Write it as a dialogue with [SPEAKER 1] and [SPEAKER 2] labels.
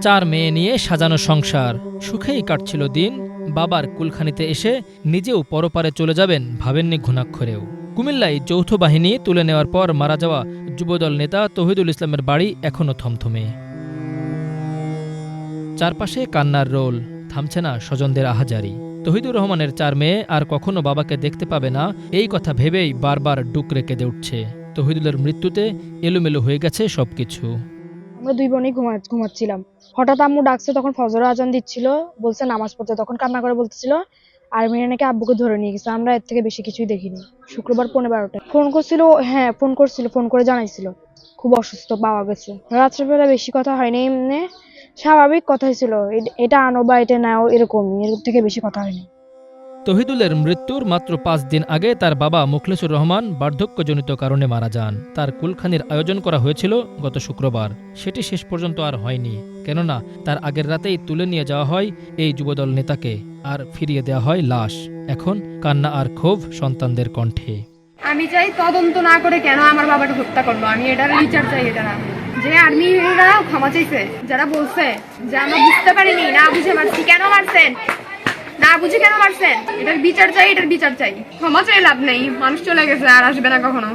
[SPEAKER 1] 4 মেয়ে নিয়ে সাজানো সংসার, সুখেই কাটছিল দিন। বাবার কুলখানিতে এসে নিজেও পরপারে চলে যাবেন ভাবেননি ঘুণাক্ষরেও। কুমিল্লায় যৌথ বাহিনী তুলে নেওয়ার পর মারা যাওয়া যুবদল নেতা তৌহিদুল ইসলামের বাড়ি এখনও থমথমে। চারপাশে কান্নার রোল, থামছে না স্বজনদের আহাজারি। তৌহিদুর রহমানের 4 মেয়ে আর কখনো বাবাকে দেখতে পাবে না, এই কথা ভেবেই বারবার ডুকরে কেঁদে উঠছে। তৌহিদুলের মৃত্যুতে এলোমেলো হয়ে গেছে সবকিছু।
[SPEAKER 2] আমরা 2 বোনই ঘুমাচ্ছিলাম, হঠাৎ আম্মু ডাকছে, তখন ফজর আজান দিচ্ছিল, বলছে নামাজ পড়তে, তখন কান্না করে বলতেছিল আর্মিরা নাকি আব্বুকে ধরে নিয়ে গেছে। আমরা এর থেকে বেশি কিছুই দেখিনি। শুক্রবার 12:15টায় ফোন করছিল, হ্যাঁ ফোন করে জানাইছিল খুব অসুস্থ, পাওয়া গেছে। রাত্রেবেলা বেশি কথা হয়নি, এমনি স্বাভাবিক কথাই ছিল, এটা আনো বা এটা নাও, এরকমই, এর থেকে বেশি কথা হয়নি।
[SPEAKER 1] তৌহিদুলের মৃত্যুর মাত্র 5 দিন আগে তার বাবা মুখলেসুর রহমান বার্ধক্যজনিত কারণে মারা যান। তার কুলখানির আয়োজন করা হয়েছিল গত শুক্রবার, সেটি শেষ পর্যন্ত আর হয়নি, কেননা তার আগের রাতেই তুলে নিয়ে যাওয়া হয় এই যুবদল নেতাকে, আর ফিরিয়ে দেওয়া হয় লাশ। এখন কান্না আর ক্ষোভ সন্তানদের কণ্ঠে।
[SPEAKER 3] আমি চাই তদন্ত না করে কেন আমার বাবাকে হত্যা করলো, আমি এটার বিচার চাই। এটা না যে আর্মিরা ক্ষমা চাইছে, যারা বলছে যে আমরা বুঝতে পারিনি, না বুঝে মারছি, কেন মারছেন, না বুঝে কেন মারছেন, এটার বিচার চাই, এটার বিচার চাই। ক্ষমা চাই লাভ নেই, মানুষ চলে গেছে, আর আসবে না কখনো।